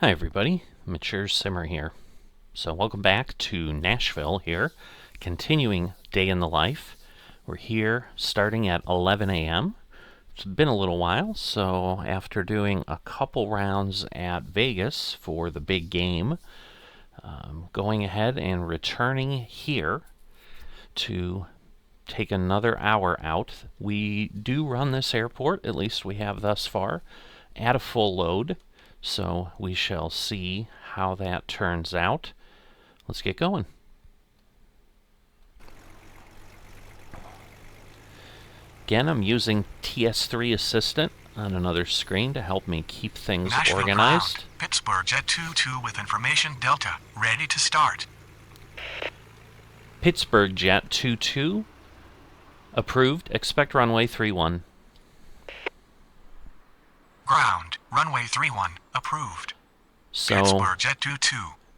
Hi everybody, Mature Simmer here. So welcome back to Nashville here, continuing Day in the Life. We're here starting at 11 a.m. It's been a little while, so after doing a couple rounds at Vegas for the big game, going ahead and returning here to take another hour out. We do run this airport, at least we have thus far, at a full load. So we shall see how that turns out. Let's get going. Again, I'm using TS3 Assistant on another screen to help me keep things Nashville organized. Ground. Pittsburgh Jet 22 with information Delta, ready to start. Pittsburgh Jet 22, approved. Expect runway 31. Ground, runway 31, approved. So Pittsburgh Jet 22.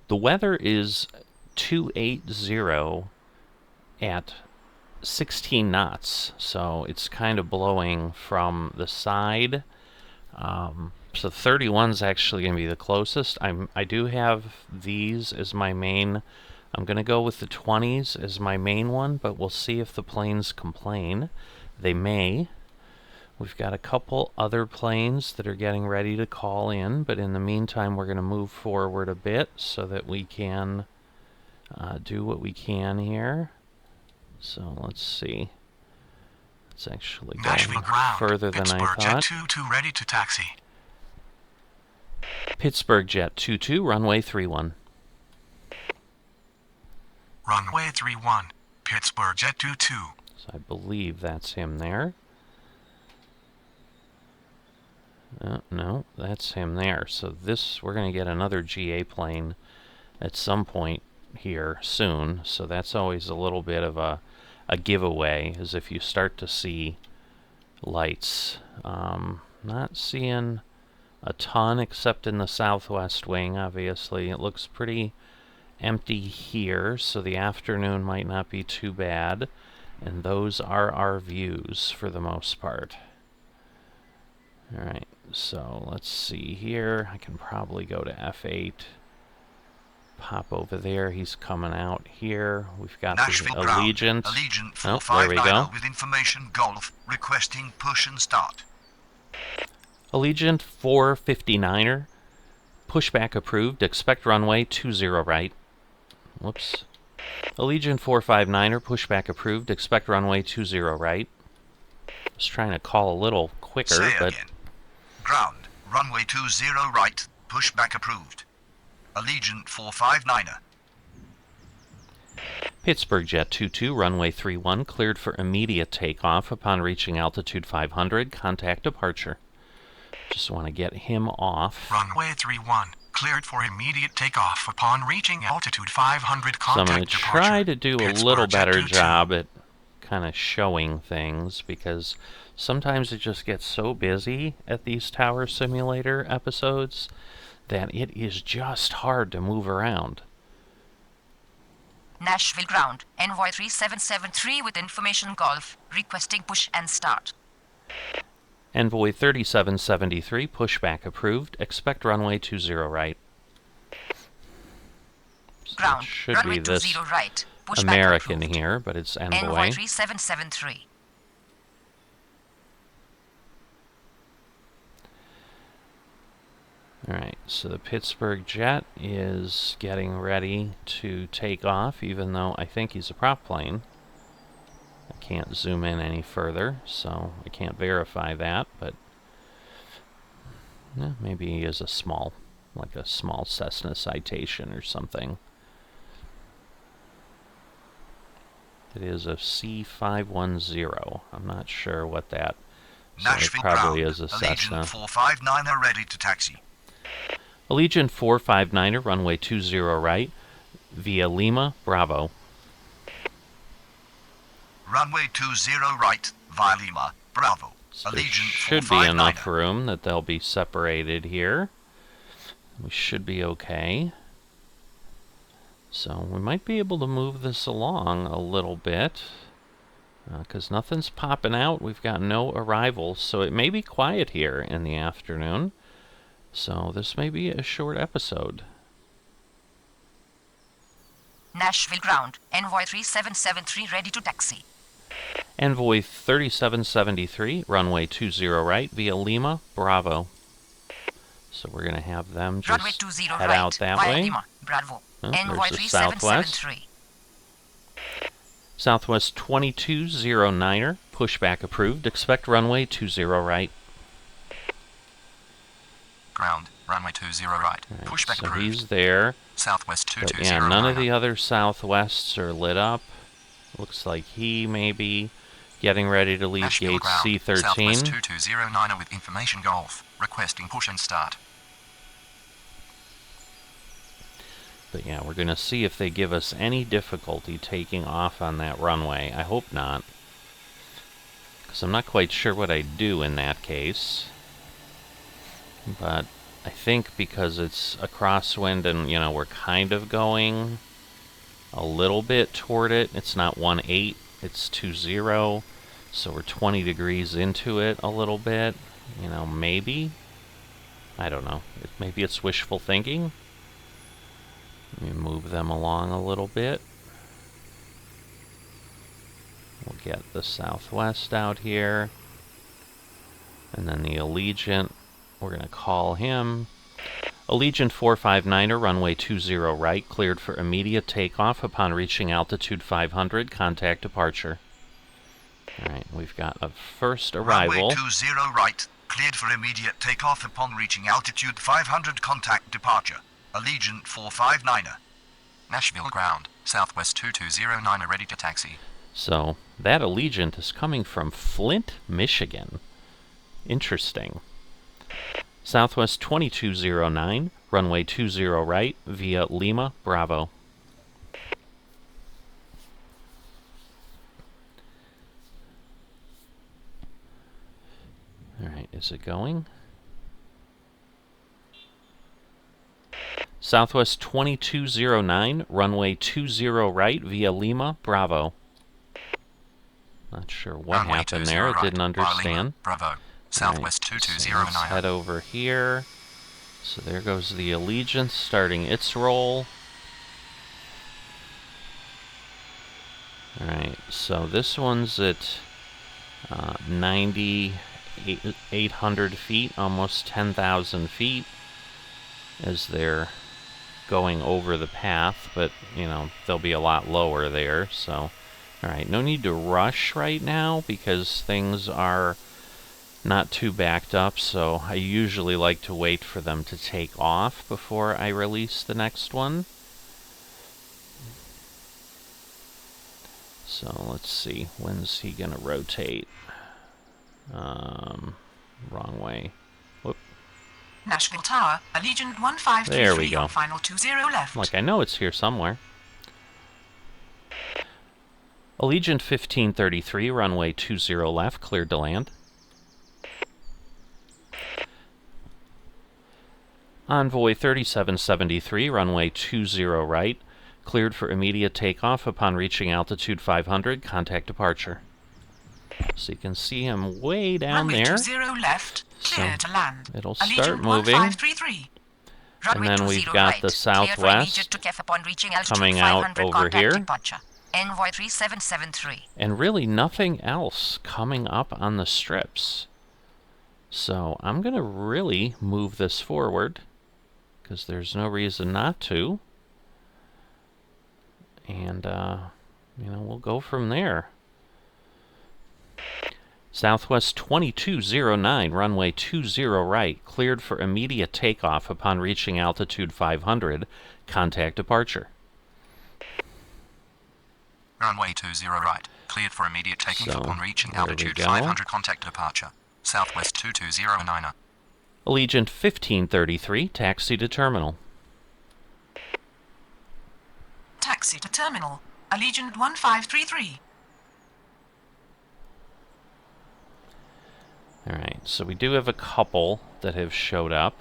the weather is 280 at 16 knots, so it's kind of blowing from the side. So 31 is actually going to be the closest. I do have these as my main. I'm going to go with the 20s as my main one, but we'll see if the planes complain. They may. We've got a couple other planes that are getting ready to call in, but in the meantime we're going to move forward a bit so that we can do what we can here. So let's see. It's actually going further than I thought. Pittsburgh Jet 22 ready to taxi. Pittsburgh Jet 22, runway 31. Runway 31, Pittsburgh Jet 22. So I believe that's him there. No, that's him there. So this, we're going to get another GA plane at some point here soon. So that's always a little bit of a giveaway, as if you start to see lights. Not seeing a ton except in the southwest wing, obviously. It looks pretty empty here, so the afternoon might not be too bad. And those are our views for the most part. Alright, so let's see here. I can probably go to F8. Pop over there. He's coming out here. We've got the Allegiant. Oh, there we go. With information Golf requesting push and start. Allegiant 459er. Pushback approved. Expect runway 20 right. Whoops. Allegiant 459er. Pushback approved. Expect runway 20 right. Just trying to call a little quicker, but again. Ground, runway 20 right, pushback approved. Allegiant 459er. Pittsburgh Jet 22, runway 31, cleared for immediate takeoff upon reaching altitude 500. Contact departure. Just want to get him off. Runway 31, cleared for immediate takeoff upon reaching altitude 500. Contact so I'm going to try to do a little better Jet 22. job at kind of showing things, because sometimes it just gets so busy at these Tower Simulator episodes that it is just hard to move around. Nashville Ground, Envoy 3773 with information Golf, requesting push and start. Envoy 3773, pushback approved. Expect runway 20 right. So Ground, should runway be this 20 right, pushback American approved. here, but it's Envoy. Envoy 3773. Alright, so the Pittsburgh Jet is getting ready to take off, even though I think he's a prop plane. I can't zoom in any further, so I can't verify that, but maybe he is a small, like a small Cessna Citation or something. It is a C510. I'm not sure what that is. So it Nashville probably Ground, is a Cessna. Allegiant 459er ready to taxi. Allegiant 459er, runway 20 right, via Lima, Bravo. Runway 20 right, via Lima, Bravo. So there Allegiant should be 459er. enough room that they'll be separated here. We should be okay. So we might be able to move this along a little bit, because nothing's popping out. We've got no arrivals, so it may be quiet here in the afternoon. So this may be a short episode. Nashville ground. Envoy 3773 ready to taxi. Envoy 3773, runway 20 right via Lima, Bravo. So we're going to have them Runway just 20 head right out that via way. Lima, Bravo. Oh, Envoy there's the Southwest. 3773. Southwest 2209er, pushback approved. Expect runway 20 right. Ground, runway 20 right. Right, Pushback so approved. he's there. Southwest But 220. yeah, none of the other Southwests are lit up. Looks like he may be getting ready to leave Nashville gate ground. C13. Southwest 2209 with information Golf. Requesting push and start. But yeah, we're going to see if they give us any difficulty taking off on that runway. I hope not. Because I'm not quite sure what I'd do in that case. But I think because it's a crosswind and, you know, we're kind of going a little bit toward it. It's not 1-8, it's 2-0. So we're 20 degrees into it a little bit. You know, maybe. I don't know. Maybe it's wishful thinking. Let me move them along a little bit. We'll get the Southwest out here. And then the Allegiant, we're going to call him. Allegiant 459er, runway 20 right, cleared for immediate takeoff upon reaching altitude 500. Contact departure. Alright, we've got a first arrival. Runway 20 right, cleared for immediate takeoff upon reaching altitude 500. Contact departure. Allegiant 459er. Nashville ground. Southwest 2209 ready to taxi. So, that Allegiant is coming from Flint, Michigan. Interesting. Southwest 2209, runway 20 right, via Lima, Bravo. Alright, is it going? Southwest 2209, runway 20 right, via Lima, Bravo. Not sure what Runway right, happened there. It didn't via understand. Lima, Bravo. Southwest Right, so 2209. let's head over here. So there goes the Allegiance starting its roll. Alright, so this one's at 9,800 feet, almost 10,000 feet, as they're going over the path, but, you know, they'll be a lot lower there, so... Alright, no need to rush right now, because things are not too backed up, so I usually like to wait for them to take off before I release the next one. So let's see, when's he gonna rotate? Wrong way. Whoop. Nashville Tower, Allegiant 1533 There we go. on final 20 left. Like, I know it's here somewhere. Allegiant 1533, runway 20 left, cleared to land. Envoy 3773, runway 20 right, cleared for immediate takeoff upon reaching altitude 500. Contact departure. So you can see him way down Runway there. 20 left, clear to land. It'll Allegiant start moving. 1533. Runway then 20 we've got right, the cleared for Southwest immediate takeoff upon reaching altitude coming out 500. over Contact here. departure. Envoy 3773. And really nothing else coming up on the strips. So I'm going to really move this forward, because there's no reason not to. And, you know, we'll go from there. Southwest 2209, runway 20 right, cleared for immediate takeoff upon reaching altitude 500. Contact departure. Runway 20 right. Cleared for immediate takeoff So, upon reaching there we altitude go. 500. Contact departure. Southwest 2209. Allegiant 1533, taxi to terminal. Taxi to terminal. Allegiant 1533. Alright, so we do have a couple that have showed up.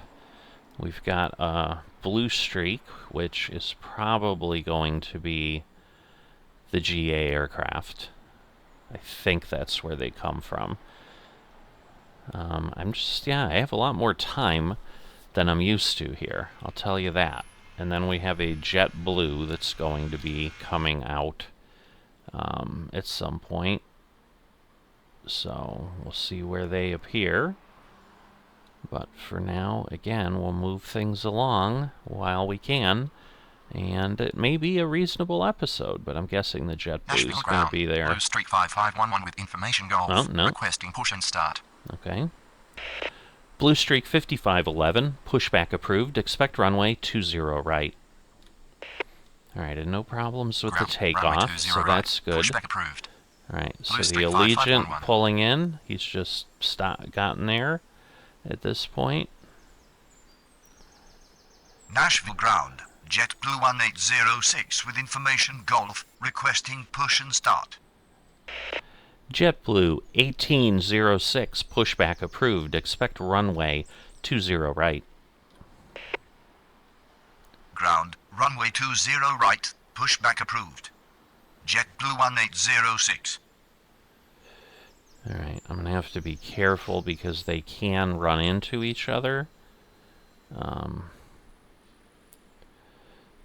We've got a blue streak, which is probably going to be the GA aircraft. I think that's where they come from. I have a lot more time than I'm used to here. I'll tell you that. And then we have a JetBlue that's going to be coming out at some point. So we'll see where they appear. But for now, again, we'll move things along while we can. And it may be a reasonable episode, but I'm guessing the JetBlue Nashville is going to ground. be there. Blue Street 5511 with information golf. Oh, no. Requesting push and start. Okay. Blue Streak 5511, pushback approved. Expect runway 20 right. Alright, and no problems with Ground. the Runway takeoff, 20 so right. that's good. Pushback approved. Alright, so Blue the Streak Allegiant 5511. pulling in. He's just gotten there at this point. Nashville ground. JetBlue 1806 with information golf. Requesting push and start. JetBlue 1806, pushback approved. Expect runway 20 right. Ground. Runway 20 right. Pushback approved. JetBlue 1806. Alright, I'm going to have to be careful because they can run into each other.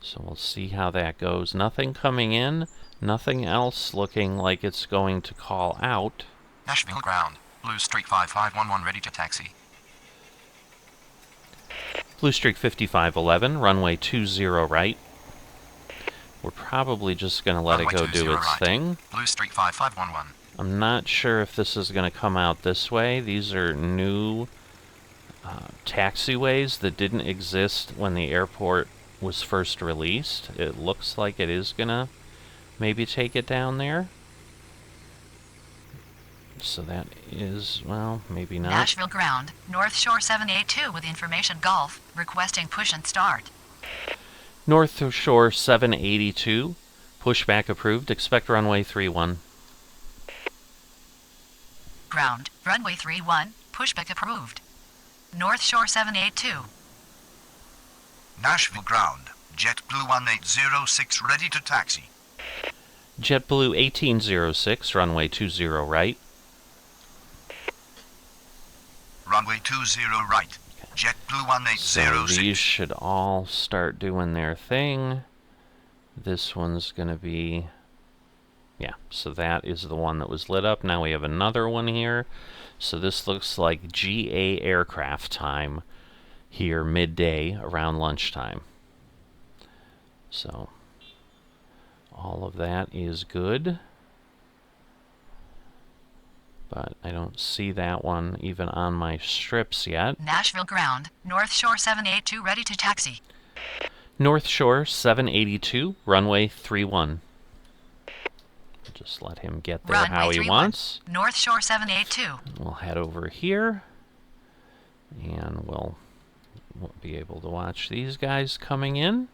So we'll see how that goes. Nothing coming in, nothing else looking like it's going to call out. Nashville ground. Blue Street 5511 ready to taxi. Blue Streak 5511, runway 20 right. We're probably just going to let Runway it go 20 do its right. thing. Blue Street 5511. I'm not sure if this is going to come out this way. These are new taxiways that didn't exist when the airport was first released. It looks like it is going to maybe take it down there. So that is, well, maybe not. Nashville ground, North Shore 782 with information golf, requesting push and start. North Shore 782, pushback approved. Expect runway 31. Ground, runway 31, pushback approved. North Shore 782. Nashville ground. JetBlue 1806 ready to taxi. JetBlue 1806, runway 20 right. Runway 20 right. JetBlue So 1806. these should all start doing their thing. This one's going to be... Yeah, so that is the one that was lit up. Now we have another one here. So this looks like GA aircraft time here midday around lunchtime. So all of that is good. But I don't see that one even on my strips yet. Nashville ground, North Shore 782 ready to taxi. North Shore 782, runway 31. Just let him get there Runway how he 31, wants. North Shore 782. We'll head over here, and we'll be able to watch these guys coming in.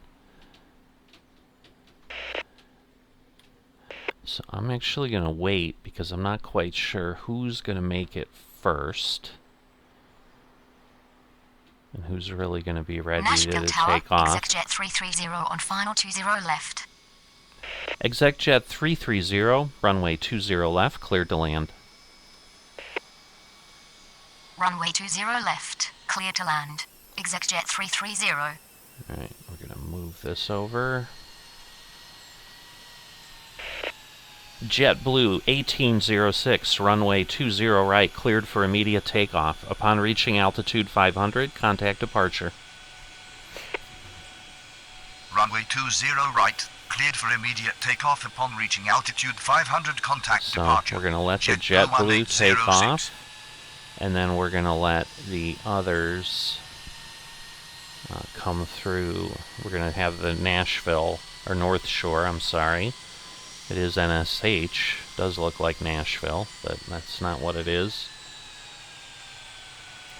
So I'm actually going to wait because I'm not quite sure who's going to make it first. And who's really going to be ready Nashville to Tower, take off. ExecJet 330 on final 20 left. ExecJet 330, runway 20 left, cleared to land. Runway 20 left, clear to land. ExecJet 330. Alright, we're going to move this over. JetBlue 1806, runway 20 right, cleared for immediate takeoff. Upon reaching altitude 500, contact departure. Runway 20 right. Cleared for immediate takeoff upon reaching altitude 500. Contact So departure. we're going to let the JetBlue JetBlue take 1806. off, and then we're going to let the others come through. We're going to have the Nashville, or North Shore, I'm sorry. It is NSH. Does look like Nashville, but that's not what it is.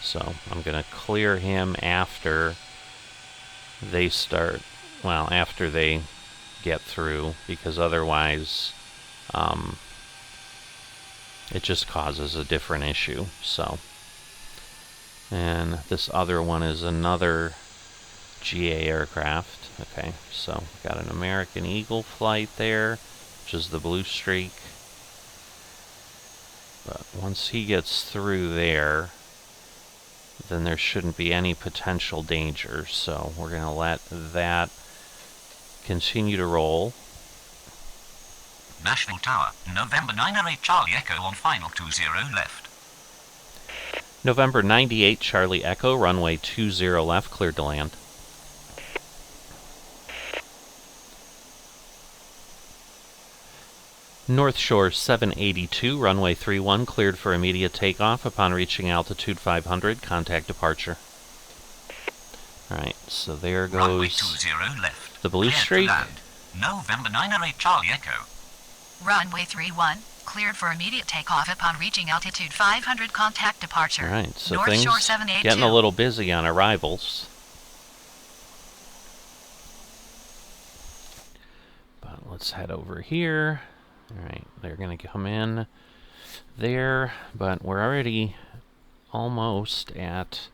So I'm going to clear him after they start, well, after they get through, because otherwise it just causes a different issue. So, and this other one is another GA aircraft. Okay, so got an American Eagle flight there, which is the Blue Streak. But once he gets through there, then there shouldn't be any potential danger. So we're going to let that continue to roll. Nashville Tower, November 908 Charlie Echo on final 20 left. November 98 Charlie Echo, runway 20 left, cleared to land. North Shore 782, runway 31, cleared for immediate takeoff upon reaching altitude 500, contact departure. Alright, so there Runway goes 20 left. the blue Cleared to streak. land. November 908 Charlie Echo. Runway 31, cleared for immediate takeoff upon reaching altitude 500, contact departure. Alright, so North things Shore 782. getting a little busy on arrivals. But let's head over here. Alright, they're going to come in there, but we're already almost at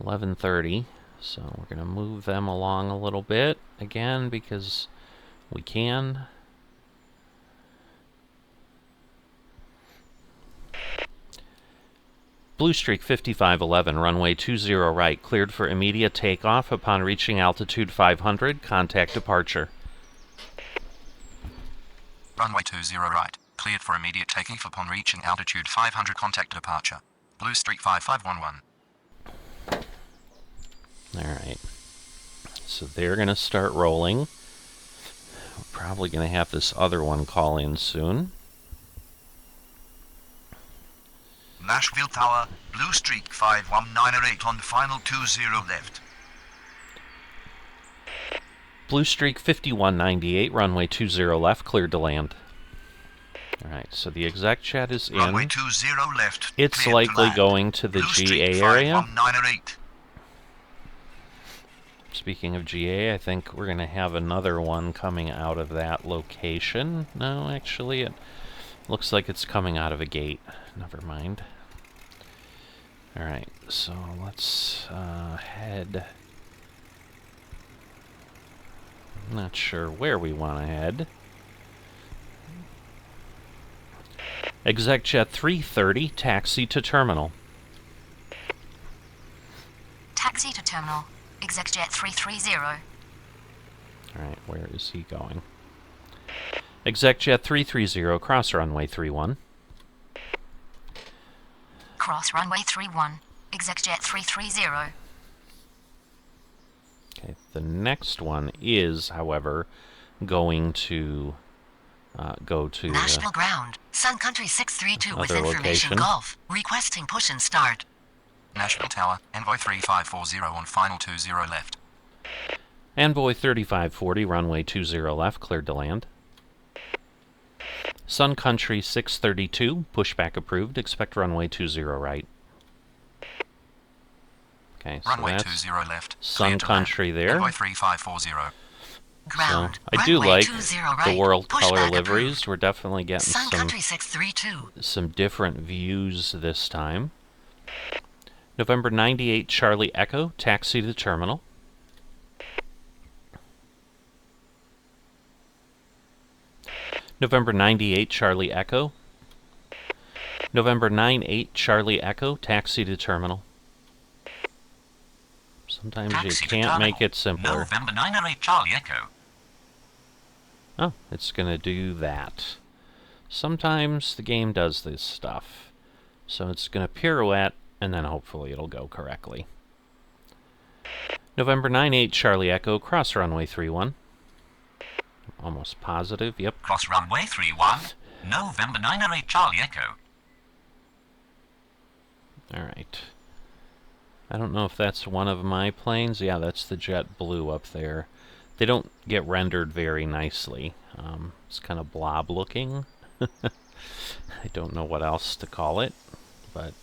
11:30, so we're going to move them along a little bit again because we can. Blue Streak 5511, runway 20 right, cleared for immediate takeoff upon reaching altitude 500, contact departure. Runway 20 right. Cleared for immediate takeoff upon reaching altitude 500. Contact departure. Blue Streak 5511. Alright, so they're going to start rolling. We're probably going to have this other one call in soon. Nashville Tower, Blue Streak 5198 on final 20 left. Blue Streak 5198, runway 20 left, cleared to land. Alright, so the exec chat is in. Runway 20 left. It's cleared to likely land. going to the Blue Streak GA area. 5198. Speaking of GA, I think we're going to have another one coming out of that location. No, actually, it looks like it's coming out of a gate. Never mind. Alright, so let's head. I'm not sure where we want to head. ExecJet 330, taxi to terminal. Taxi to terminal. ExecJet 330. Alright, where is he going? ExecJet 330, cross runway 31. Cross runway 31. ExecJet 330. Okay, the next one is, however, going to go to Nashville ground. Sun Country 632 with Other information location. golf. Requesting push and start. Nashville Tower, Envoy 3540 on final 20 left. Envoy 3540, runway 20 left, cleared to land. Sun Country 632, pushback approved, expect runway 20 right. Okay, so Runway that's 20 left. Sun Cleared to land. Country there. Envoy 3540. Ground. So I do Runway like 20 the right. world Pushback color approved. liveries. We're definitely getting Sun Country 632. some different views this time. November 98 Charlie Echo, taxi to terminal. November 98 Charlie Echo. November 98 Charlie Echo, taxi to terminal. Sometimes Taxi you to can't terminal. make it simpler. November 908 Charlie Echo. Oh, it's going to do that. Sometimes the game does this stuff. So it's going to pirouette, and then hopefully it'll go correctly. November 98 Charlie Echo, cross runway 31. Almost positive, yep. Cross runway 31. November 908 Charlie Echo. Alright. I don't know if that's one of my planes. Yeah, that's the Jet Blue up there. They don't get rendered very nicely. It's kind of blob looking. I don't know what else to call it, but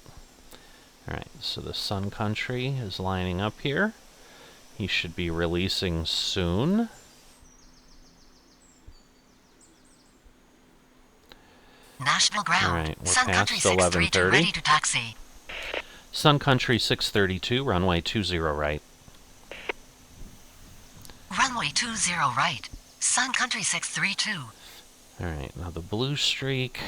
alright, so the Sun Country is lining up here. He should be releasing soon. Nashville ground. Alright, we're Sun Country past 632 11:30. ready to taxi. Sun Country 632, runway 20 right. Runway 20 right. Sun Country 632. Alright, now the Blue Streak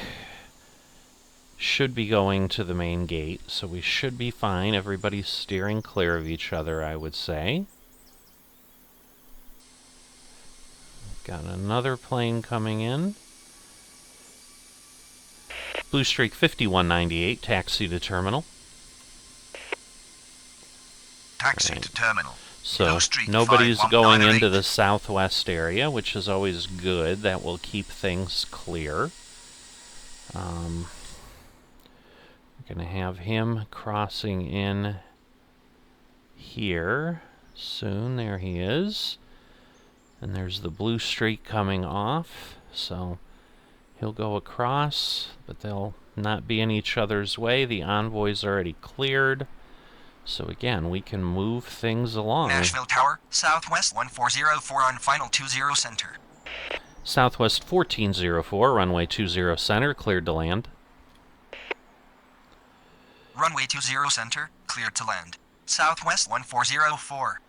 should be going to the main gate, so we should be fine. Everybody's steering clear of each other, I would say. Got another plane coming in. Blue Streak 5198, taxi to terminal. Taxi Right. to terminal. So Blue Streak nobody's going 5198. into the southwest area, which is always good. That will keep things clear. We're going to have him crossing in here soon. There he is. And there's the blue streak coming off. So he'll go across, but they'll not be in each other's way. The envoy's already cleared. So again, we can move things along. Nashville Tower, Southwest 1404 on final 20 center. Southwest 1404, runway 20 center, cleared to land. Runway 20 center, cleared to land. Southwest 1404.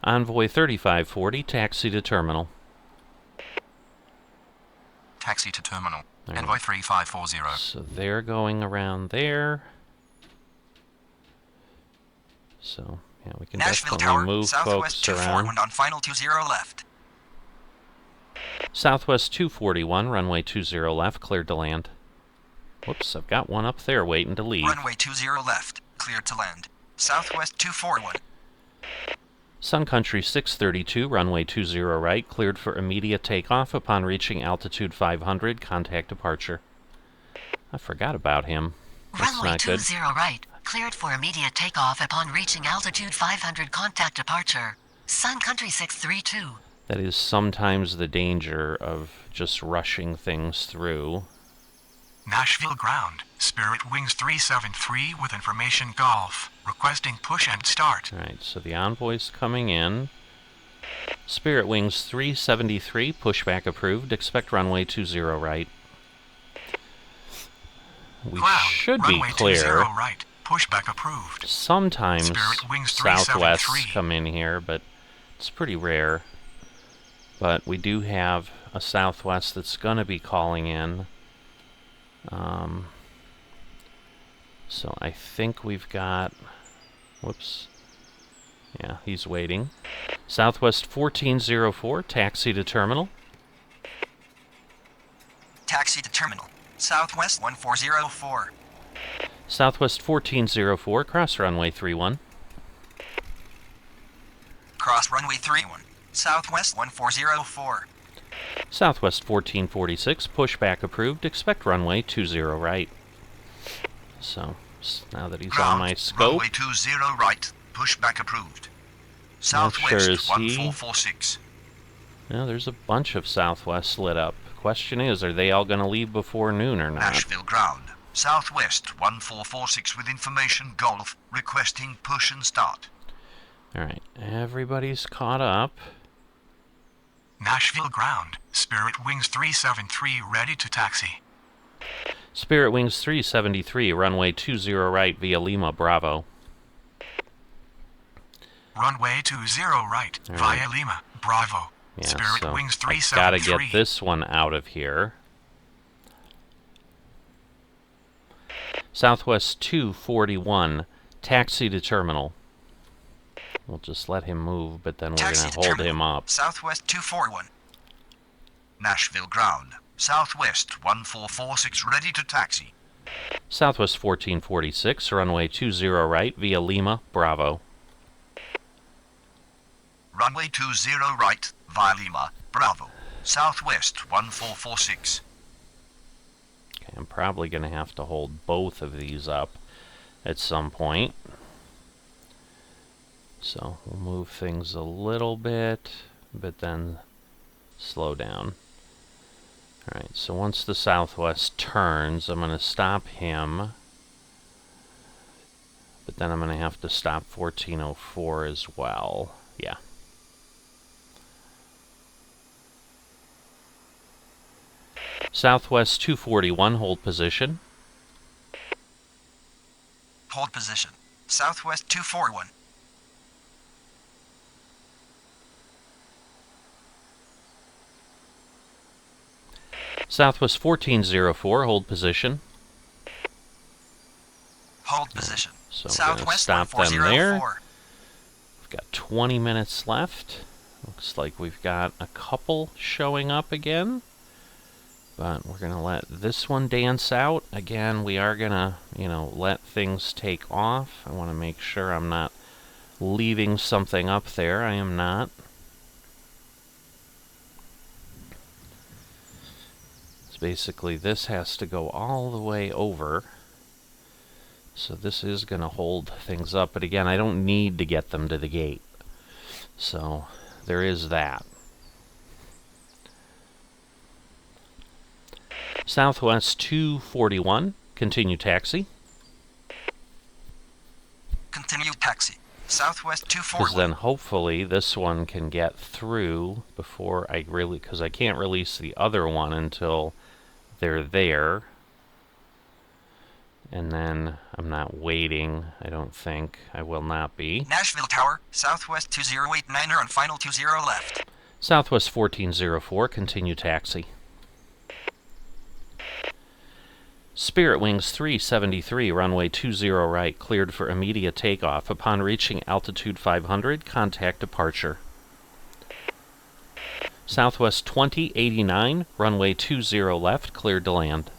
Envoy 3540, taxi to terminal. Taxi to terminal. All right. Envoy 3540. So they're going around there. So, yeah, we can Nashville definitely Tower, move Southwest folks 24 around. on final 20 left. Southwest 241, runway 20 left, cleared to land. Whoops, I've got one up there waiting to leave. Runway 20 left, cleared to land. Southwest 241. Sun Country 632, runway 20 right, cleared for immediate takeoff upon reaching altitude 500, contact departure. I forgot about him. That's Runway not good. 20 right. Cleared for immediate takeoff upon reaching altitude 500. Contact departure. Sun Country 632. That is sometimes the danger of just rushing things through. Nashville ground. Spirit Wings 373 with information Golf. Requesting push and start. Alright, so the envoy's coming in. Spirit Wings 373, pushback approved. Expect runway 20 right. We Ground. should be Runway 20 clear. right. Pushback approved. Sometimes Spirit Wings Southwests 373. come in here, but it's pretty rare. But we do have a Southwest that's going to be calling in. So I think we've got... Whoops. Yeah, he's waiting. Southwest 1404, taxi to terminal. Taxi to terminal. Southwest 1404. Southwest 1404, cross runway 31. Cross runway 31. Southwest 1404. Southwest 1446, pushback approved. Expect runway 20 right. So, now that he's on my scope... Runway 20 right. Pushback approved. Not sure Southwest is he. 1446. Yeah, there's a bunch of Southwests lit up. Question is, are they all going to leave before noon or not? Nashville ground. Southwest 1446 with information Golf. Requesting push and start. Alright, everybody's caught up. Nashville ground. Spirit Wings 373 ready to taxi. Spirit Wings 373, runway 20 right via Lima, Bravo. Runway 20 right All via right. Lima, Bravo. Yeah, Spirit so Wings I gotta 373. get this one out of here. Southwest 241, taxi to terminal. We'll just let him move, but then we're Taxi going to to hold terminal. him up. Southwest 241. Nashville ground. Southwest 1446 ready to taxi. Southwest 1446, runway 20 right via Lima, Bravo. Runway 20 right via Lima, Bravo. Southwest 1446. Okay, I'm probably going to have to hold both of these up at some point. So we'll move things a little bit, but then slow down. Alright, so once the Southwest turns, I'm going to stop him. But then I'm going to have to stop 1404 as well. Yeah. Southwest 241, hold position. Hold position. Southwest 241. Southwest 1404, hold position. Southwest stop them there. 1404. We've got 20 minutes left. Looks like we've got a couple showing up again. But we're going to let this one dance out. Again, we are going to, let things take off. I want to make sure I'm not leaving something up there. I am not. So basically, this has to go all the way over. So this is going to hold things up. But again, I don't need to get them to the gate. So there is that. Southwest 241, continue taxi. Continue taxi. Southwest Because 241. then hopefully this one can get through before because I can't release the other one until they're there. And then I'm not waiting, I don't think. I will not be. Nashville Tower, Southwest 2089er on final 20 left. Southwest 1404, continue taxi. Spirit Wings 373, runway 20 right, cleared for immediate takeoff. Upon reaching altitude 500, contact departure. Southwest 2089, runway 20 left, cleared to land.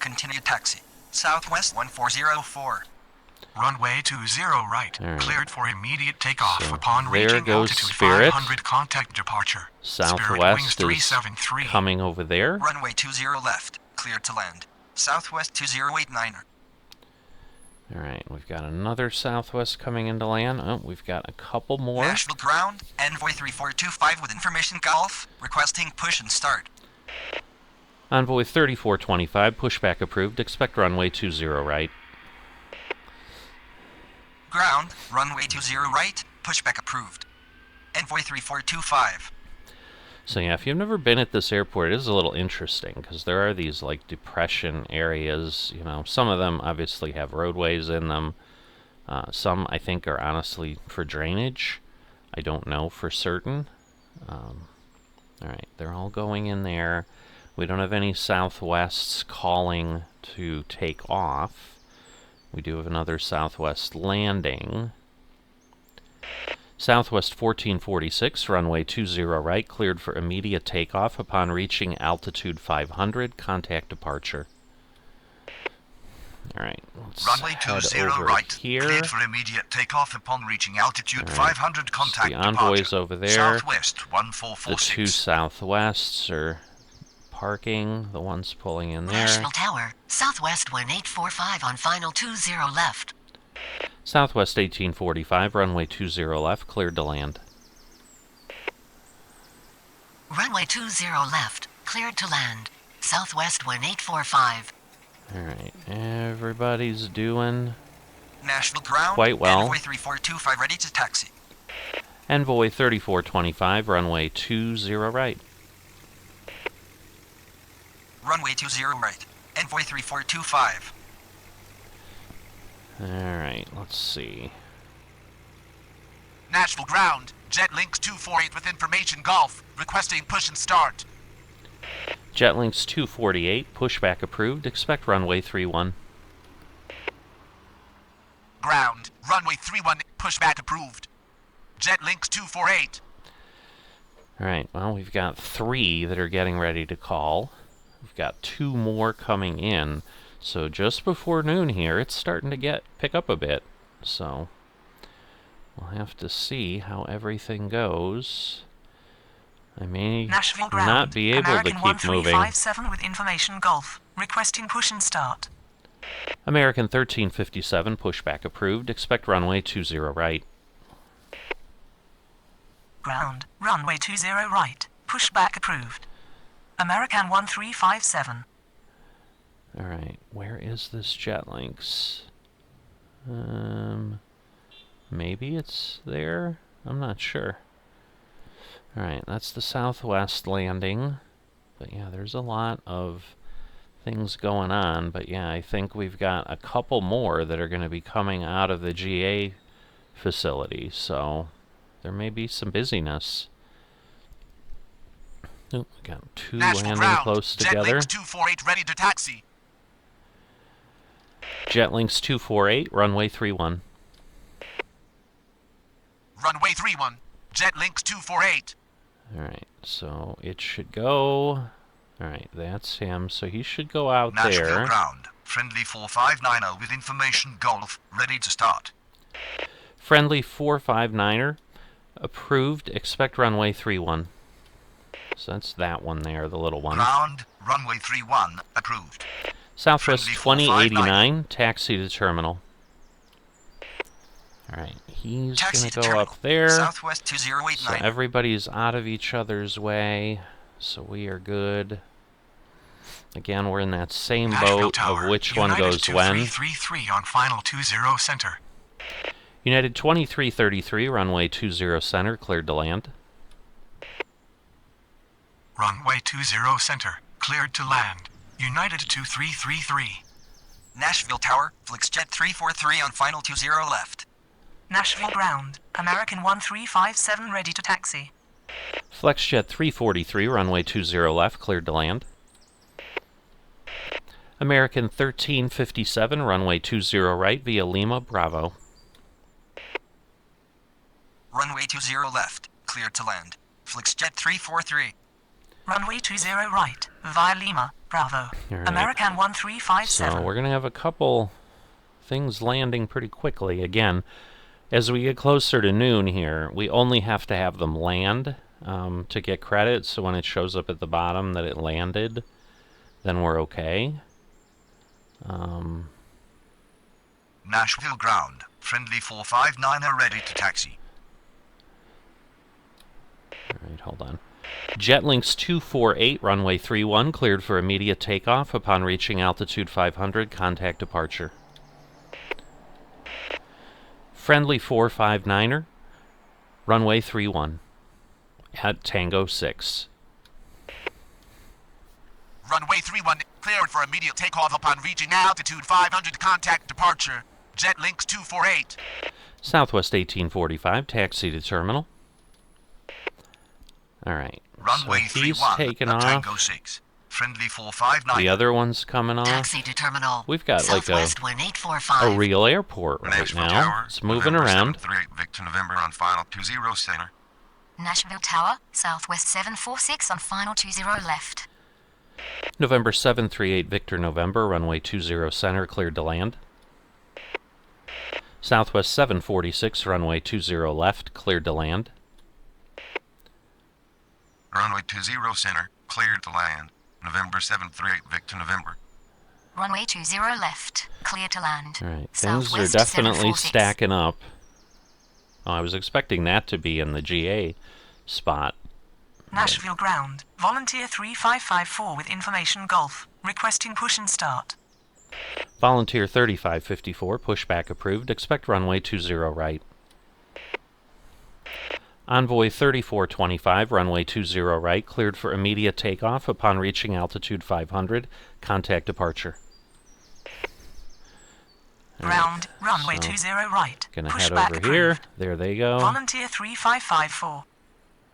Continue taxi. Southwest 1404. Runway 20 right. All right. Cleared for immediate takeoff So upon there reaching goes altitude Spirit. 500. Contact departure. Spirit Wings Southwest is 373. coming over there. Runway 20 left. Cleared to land. Southwest 2089er. Alright, we've got another Southwest coming into land. Oh, we've got a couple more. Nashville ground. Envoy 3425 with information Golf. Requesting push and start. Envoy 3425, pushback approved. Expect runway 20 right. Ground. Runway 20 right. Pushback approved. Envoy 3425. So yeah, if you've never been at this airport, it is a little interesting because there are these like depression areas. Some of them obviously have roadways in them. Some I think are honestly for drainage. I don't know for certain. Alright, they're all going in there. We don't have any Southwests calling to take off. We do have another Southwest landing. Southwest 1446, runway 20 right, cleared for immediate takeoff. Upon reaching altitude 500, contact departure. Alright, let's Runway head 20 over right. here. Cleared for immediate takeoff upon reaching altitude All right. 500. Contact The envoys departure. over there. Southwest The 1446. two Southwests are parking, the ones pulling in there. Nashville Tower, Southwest 1845 on final 20 left. Southwest 1845, runway 20 left, cleared to land. Runway 20 left, cleared to land. Southwest 1845. Alright, everybody's doing Nashville ground. quite well. Envoy 3425 ready to taxi. Envoy 3425, runway 20 right. Runway 20 right. Envoy 3425. Alright, let's see. Nashville ground. Jetlinks 248 with information Golf. Requesting push and start. Jetlinks 248, pushback approved. Expect runway 31. Ground. Runway 31 pushback approved. Jetlinks 248. Alright, well, we've got 3 that are getting ready to call. We've got 2 more coming in. So just before noon here, it's starting to pick up a bit. So we'll have to see how everything goes. I may Nashville ground. not be able American to keep moving. 1357 with information Golf. Requesting push and start. American 1357, pushback approved. Expect runway 20 right. Ground. Runway 20 right. Pushback approved. American 1357. Alright, where is this Jetlinks? Maybe it's there? I'm not sure. Alright, that's the Southwest landing. But yeah, there's a lot of things going on. But yeah, I think we've got a couple more that are going to be coming out of the GA facility. So there may be some busyness. Oh, we got 2 Nashville landing ground. close together. Jetlinks 248 ready to taxi. Jetlinks 248, runway 31. Runway 31. Jetlinks 248. Alright, so it should go... Alright, that's him, so he should go out Nashville there. ground. Friendly 459er with information Golf, ready to start. Friendly 459er, approved, expect runway 31. So that's that one there, the little one. Ground, runway 31, approved. Southwest Friendly 2089, taxi to terminal. Alright, he's Taxi going to to go terminal. up there. Southwest So 2089. everybody's out of each other's way, so we are good. Again, we're in that same Nashville boat Tower. of which United one goes when. 2333 on final 20 center. United 2333, runway 20 center, cleared to land. Runway 20 center, cleared to land. United 2333. Nashville Tower, Flixjet 343 on final 20 left. Nashville ground. American 1357 ready to taxi. Flexjet 343, runway 20 left, cleared to land. American 1357, runway 20 right, via Lima, Bravo. Runway 20 left, cleared to land. Flixjet 343. Runway 20 right, via Lima, Bravo. Alright. American 1357. So we're going to have a couple things landing pretty quickly. Again, as we get closer to noon here, we only have to have them land to get credit. So when it shows up at the bottom that it landed, then we're okay. Nashville ground. Friendly 459er ready to taxi. Alright, hold on. Jetlinks 248, runway 31, cleared for immediate takeoff. Upon reaching altitude 500, contact departure. Friendly 459er, runway 31, at Tango 6. Runway 31 cleared for immediate takeoff upon reaching altitude 500. Contact departure. Jetlinks 248. Southwest 1845, taxi to terminal. Alright, Runway so he's 31 taken at Tango off. 6. Friendly 459. The other one's coming off. Taxi to terminal. We've got Southwest like 1845. a real airport right Nashville now. Tower, It's moving November around. 738 Victor November on final 20 center. Nashville Tower, Southwest 746 on final 20 left. November 738 Victor November, runway 20 center, cleared to land. Southwest 746, runway 20 left, cleared to land. Runway 20 center, cleared to land. November 738 Victor November. Runway 20 left, clear to land. Alright, things are Southwest definitely 746. stacking up. Oh, I was expecting that to be in the GA spot. Nashville ground. Volunteer 3554 with information Golf. Requesting push and start. Volunteer 3554, pushback approved. Expect runway 20 right. Envoy 3425, runway 20 right, cleared for immediate takeoff upon reaching altitude 500. Contact departure. Ground. Runway so 20 right. Gonna Push head back over approved. here. There they go. Volunteer 3554.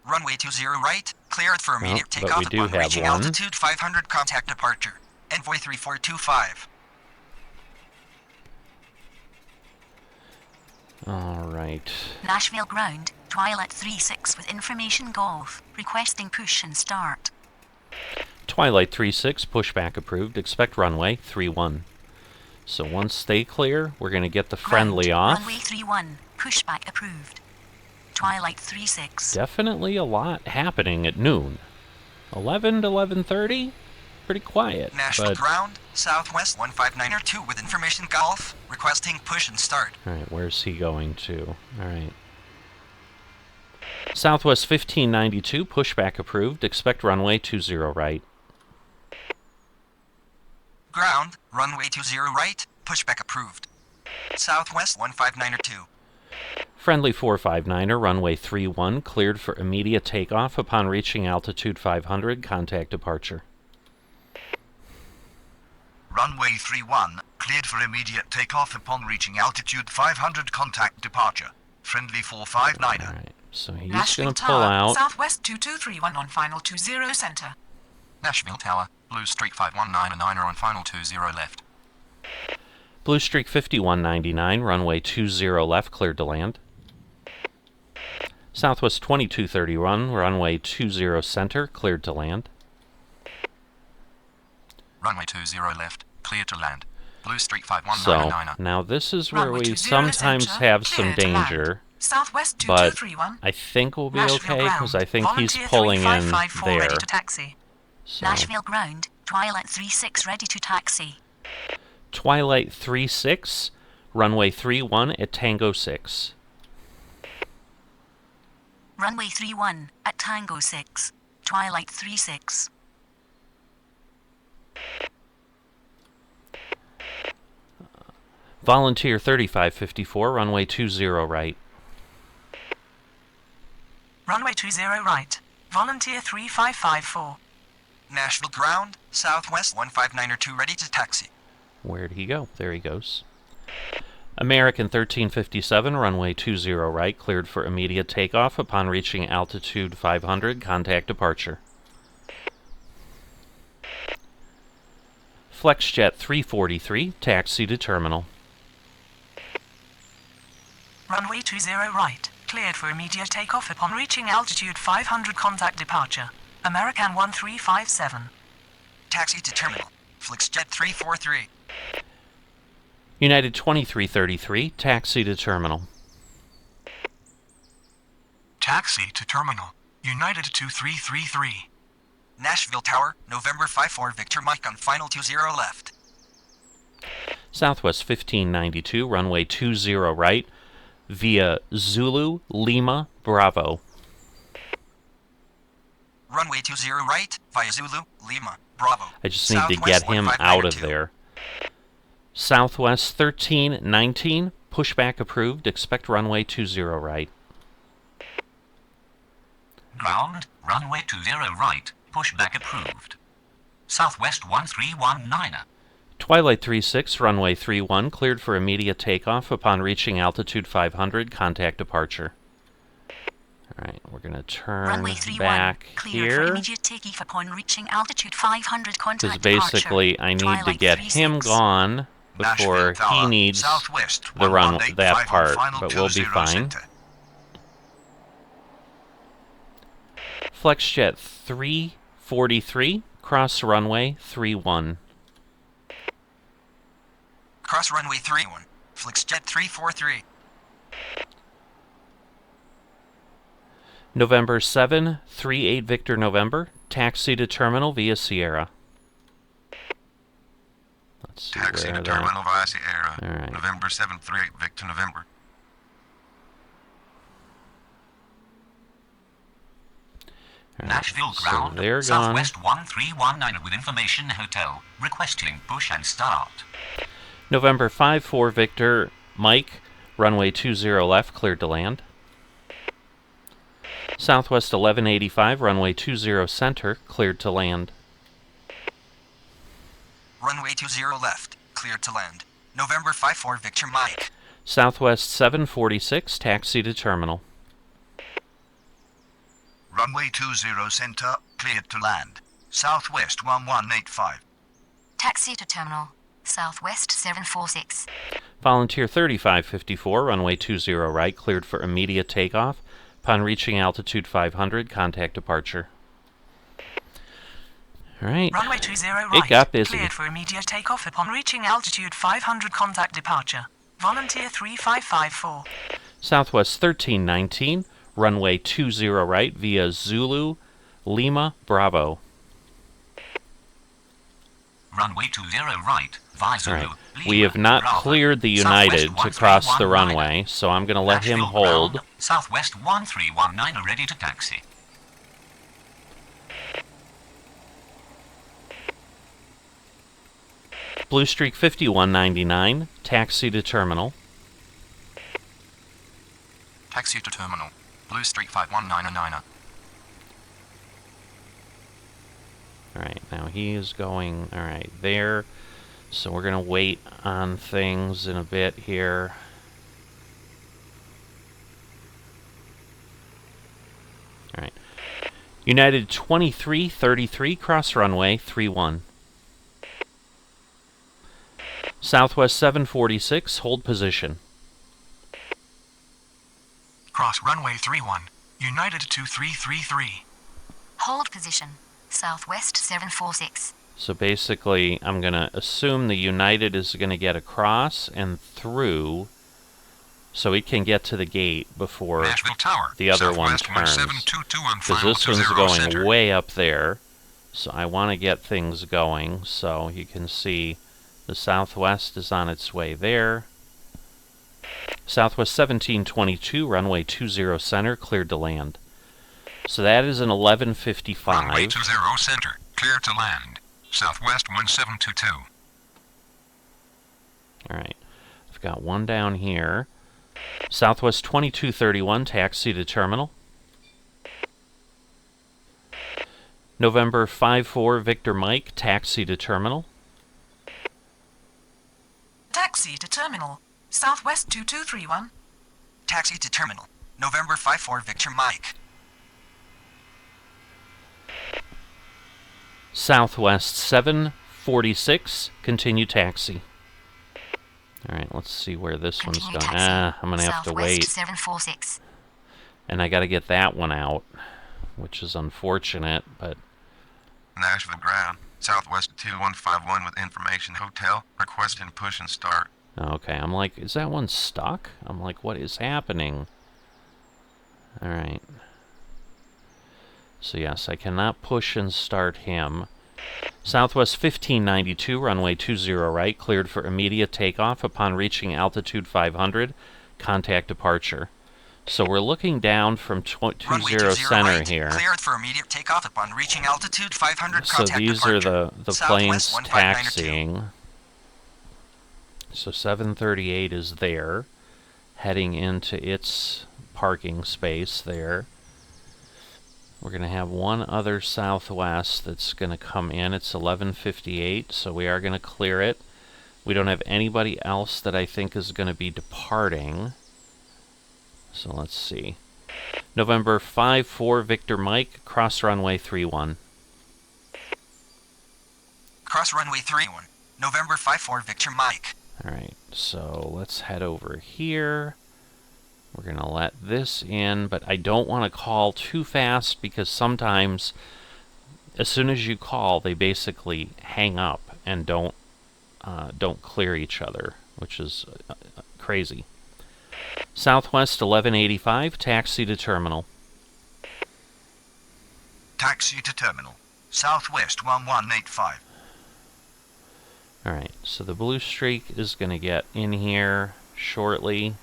Runway 20 right, cleared for immediate but we takeoff do upon have reaching one. altitude 500. Contact departure. Envoy 3425. Alright. Nashville ground, Twilight 36 with information Golf. Requesting push and start. Twilight 36, pushback approved. Expect runway 31. So once they clear, we're going to get the friendly Ground, off. Runway 31, pushback approved. Twilight 36. Definitely a lot happening at noon. 11 to 11:30, pretty quiet. Nashville But ground, Southwest 159er2 with information Golf. Requesting push and start. all right, where's he going to? All right. Southwest 1592, pushback approved. Expect runway 20 right. Ground, runway 20 right, pushback approved. Southwest 159er2. Friendly 459er, runway 31, cleared for immediate takeoff upon reaching altitude 500. Contact departure. Runway 31, cleared for immediate takeoff upon reaching altitude 500. Contact departure. Friendly 459er. All right, so he's Nashville going to pull Tower. out. Southwest 2231 on final 20 center. Nashville Tower, Blue Street 519 and 9er on final 20 left. Blue Streak 5199, runway 20 left, cleared to land. Southwest 2231, runway 20 center, cleared to land. Runway 20 left, cleared to land. Blue Streak So, 5199. now this is where Runway we 20 sometimes center, have some clear to land. danger, Southwest but 2231. I think we'll be Nashville okay, because I ground. think he's Volunteer pulling in 3554 there. ready to taxi. So, Nashville ground, Twilight 36 ready to taxi. Twilight 36, runway 31 at Tango 6. Runway 31 at Tango 6. Twilight 36. Volunteer 3554, runway 20 right. Runway 20 right. Volunteer 3554. Nashville ground, Southwest 15902 ready to taxi. Where'd he go? There he goes. American 1357, runway 20 right, cleared for immediate takeoff. Upon reaching altitude 500, contact departure. FlexJet 343, taxi to terminal. Runway 20 right. Cleared for immediate takeoff upon reaching altitude 500. Contact departure. American 1357. Taxi to terminal. FlexJet 343. United 2333, taxi to terminal. Taxi to terminal. United 2333. Nashville Tower, November 54 Victor Mike on final 20 left. Southwest 1592, runway 20 right, via Zulu, Lima, Bravo. Runway 20 right, via Zulu, Lima, Bravo. I just need to get him out of there. Southwest 1319, pushback approved, expect runway 20 right. Ground, runway 20 right, pushback approved. Southwest 1319. Twilight 36, runway 31, cleared for immediate takeoff. Upon reaching altitude 500, contact departure. Alright, we're going to turn Runway 31 back cleared for here. immediate takeoff upon reaching altitude 500. Because Contact basically departure. I need to Twilight get 36. him gone before Nashville he Tower, needs Southwest the run 1185 that on part, final but we'll be 20 fine. center. FlexJet 343, cross runway 31. Cross runway 31. FlexJet 343. November 7, 38 Victor November, taxi to terminal via Sierra. Let's see Taxi where to that- terminal via Sierra. All right. November 738 Victor November. All right, Nashville so ground, they're gone. Southwest 1319 with information hotel. Requesting push and start. November 5-4 Victor Mike, runway 20 left, cleared to land. Southwest 1185, runway 20 center, cleared to land. Runway 20 left, cleared to land. November 54 Victor Mike. Southwest 746, taxi to terminal. Runway 20 center, cleared to land. Southwest 1185. Taxi to terminal. Southwest 746. Volunteer 3554, runway 20 right, cleared for immediate takeoff. Upon reaching altitude 500, contact departure. All right. Runway 20 right. It got busy. Cleared for immediate takeoff upon reaching altitude 500. Contact departure. Volunteer 3554. Southwest 1319, runway 20 right, via Zulu, Lima, Bravo. Runway 20 right, via All Zulu, right. Lima, We have not Bravo. cleared the Southwest United to cross the 1319. runway, so I'm going to let him Nashville hold. ground, Southwest 1319 ready to taxi. Blue Streak 5199, taxi to terminal. Taxi to terminal. Blue Streak 5199. Alright, now he is going, alright, there. So we're going to wait on things in a bit here. Alright. United 2333, cross runway 31. Southwest 746, hold position. Cross runway 31, United 2333. Hold position. Southwest 746. So basically, I'm going to assume the United is going to get across and through so it can get to the gate before Nashville Tower. the other one Southwest turns. 1722 on Because final this one's 20 going center. way up there. So I want to get things going. So you can see the Southwest is on its way there. Southwest 1722, runway 20 center, cleared to land. So that is an 11:55. Runway 20 center, clear to land. Southwest 1722. Alright, I've got one down here. Southwest 2231, taxi to terminal. November 54, Victor Mike, taxi to terminal. Taxi to terminal. Southwest 2231. Taxi to terminal. November 54 Victor Mike. Southwest 746, continue taxi. Alright, let's see where this one's Continue going. taxi. I'm going to have to Southwest wait. 746. And I got to get that one out, which is unfortunate, but Nashville ground. Southwest 2151 with information hotel. Requesting push and start. okay, I'm like, is that one stuck? I'm like, what is happening? Alright. So yes, I cannot push and start him. Southwest 1592, runway 20 right, cleared for immediate takeoff upon reaching altitude 500. Contact departure. So we're looking down from 20 center right, here. Cleared for immediate takeoff upon reaching altitude 500. So Contact these departure. are the Southwest planes 1592. taxiing. So 738 is there, heading into its parking space there. We're going to have one other Southwest that's going to come in. It's 11:58, so we are going to clear it. We don't have anybody else that I think is going to be departing. So let's see. November 54, Victor Mike, cross runway 31. Cross runway 31. November 54 Victor Mike. Alright, so let's head over here. We're going to let this in, but I don't want to call too fast because sometimes as soon as you call, they basically hang up and don't clear each other, which is crazy. Southwest 1185, taxi to terminal. Taxi to terminal. Southwest 1185. Alright, so the blue streak is going to get in here shortly.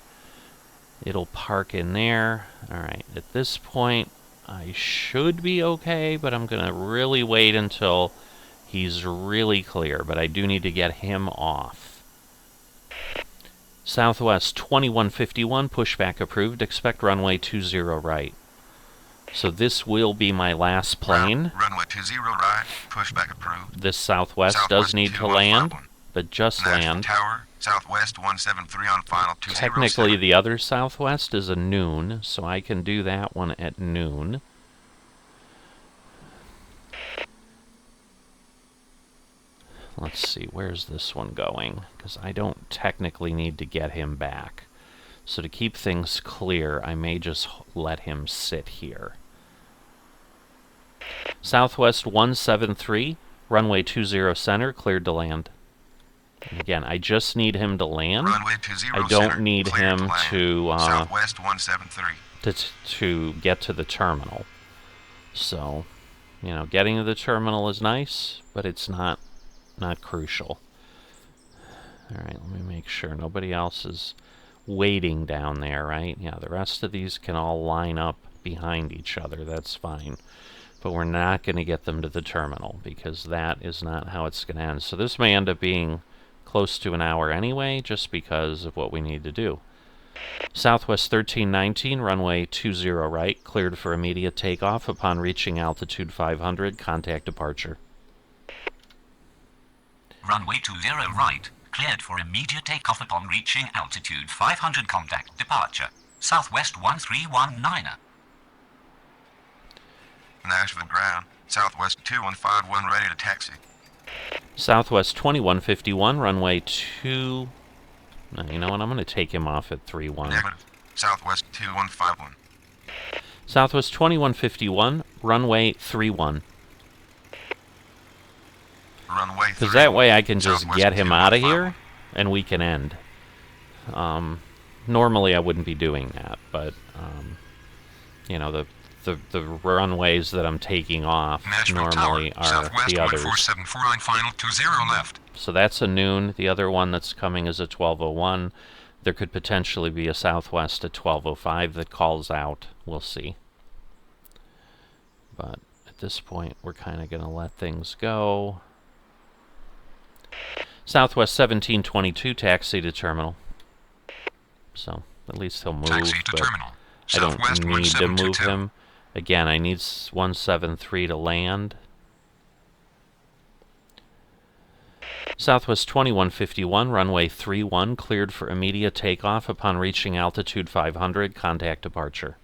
It'll park in there. Alright, at this point, I should be okay, but I'm going to really wait until he's really clear. But I do need to get him off. Southwest 2151, pushback approved. Expect runway 20 right. So this will be my last plane. Runway 20 right. Pushback approved. This Southwest does need to 2151. land, but just Nashville land. Tower. Southwest 173 on final 20. Technically, the other Southwest is a noon, so I can do that one at noon. Let's see, where's this one going? Because I don't technically need to get him back. So to keep things clear, I may just let him sit here. Southwest 173, runway 20 center, cleared to land. And again, I just need him to land. Runway 20 I don't center, need clear him land. to Southwest 173. to get to the terminal. So, you know, getting to the terminal is nice, but it's not crucial. Alright, let me make sure nobody else is waiting down there, right? Yeah, the rest of these can all line up behind each other. That's fine. But we're not going to get them to the terminal because that is not how it's going to end. So this may end up being close to an hour anyway, just because of what we need to do. Southwest 1319, runway 20 right, cleared for immediate takeoff upon reaching altitude 500. Contact departure. Runway 20 right, cleared for immediate takeoff upon reaching altitude 500. Contact departure. Southwest 1319. Nashville ground. Southwest 2151 ready to taxi. Southwest 2151, runway 2... No, you know what? I'm going to take him off at 3-1. Negative. Southwest 2151. Southwest 2151, runway 3-1. Runway 3. Because that way I can just Southwest get him out of 2151. here, and we can end. Normally I wouldn't be doing that, but, you know, the runways that I'm taking off Nashville normally Tower, are Southwest the others. 1474 on final 20 left. So that's a noon. The other one that's coming is a 12:01. There could potentially be a Southwest at 12:05 that calls out. We'll see. But at this point, we're kind of going to let things go. Southwest 1722, taxi to terminal. So at least he'll move. Taxi to but terminal. I don't Southwest need to move 1722. him. Again, I need 173 to land. Southwest 2151, runway 31, cleared for immediate takeoff upon reaching altitude 500. Contact departure.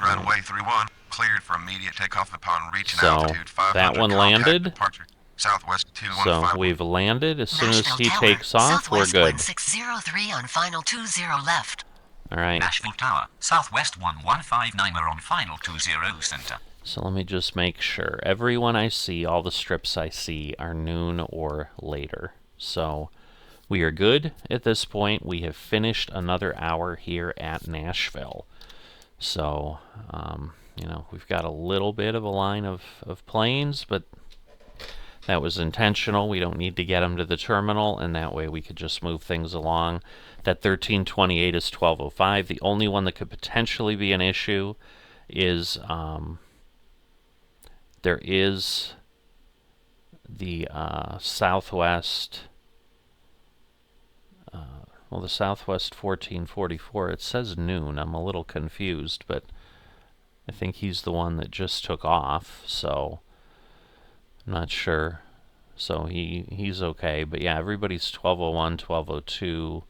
Runway 31, cleared for immediate takeoff upon reaching So, altitude 500. that one Contact landed. Departure. Southwest So 2151. we've landed. As soon as Nashville he Tower, takes off, we're Southwest good. 1603 on final 20 left. All right. Nashville Tower, Southwest 1159 on final 20 center. So let me just make sure. Everyone I see, all the strips I see, are noon or later. So we are good at this point. We have finished another hour here at Nashville. So, you know, we've got a little bit of a line of planes, but that was intentional. We don't need to get them to the terminal, and that way we could just move things along. That 1328 is 12:05. The only one that could potentially be an issue is there is the Southwest. Well, the Southwest 1444. It says noon. I'm a little confused, but I think he's the one that just took off. So I'm not sure. So he's okay. But yeah, everybody's 12:01, 12:02.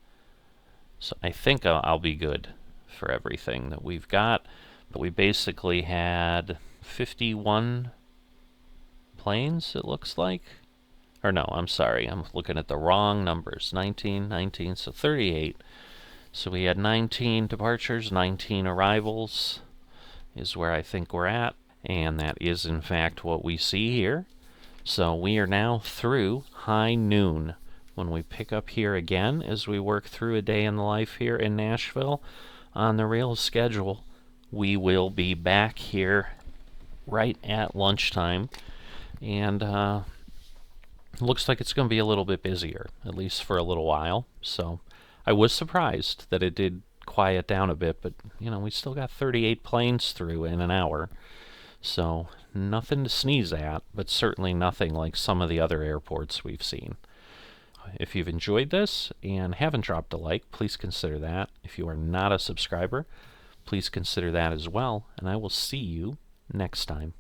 So I think I'll be good for everything that we've got. But we basically had 51 planes, it looks like. Or no, I'm sorry. I'm looking at the wrong numbers. 19, 19, so 38. So we had 19 departures, 19 arrivals is where I think we're at. And that is, in fact, what we see here. So we are now through high noon. When we pick up here again, as we work through a day in the life here in Nashville on the real schedule, we will be back here right at lunchtime. And looks like it's going to be a little bit busier, at least for a little while. So I was surprised that it did quiet down a bit, but you know, we still got 38 planes through in an hour. So nothing to sneeze at, but certainly nothing like some of the other airports we've seen. If you've enjoyed this and haven't dropped a like, please consider that. If you are not a subscriber, please consider that as well, and I will see you next time.